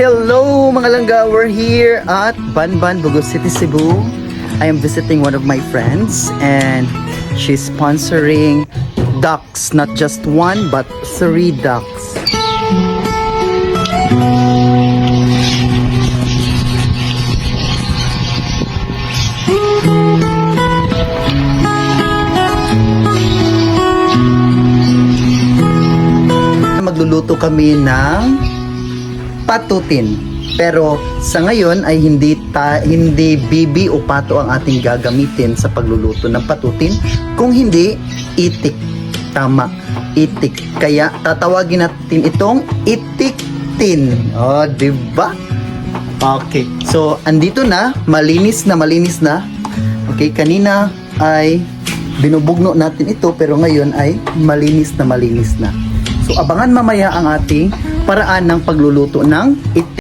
Hello mga langga, we're here at Banban, Bugos City, Cebu. I am visiting one of my friends and she's sponsoring ducks, not just one but 3 ducks. Magluluto kami ng patutin. Pero sa ngayon ay hindi bibi o pato ang ating gagamitin sa pagluluto ng patutin, kung hindi itik. Tama, itik. Kaya tatawagin natin itong itiktin. Oh, di ba? Okay. So, andito na, malinis na. Okay, kanina ay binubugno natin ito pero ngayon ay malinis na. So, abangan mamaya ang ating paraan ng pagluluto ng itik.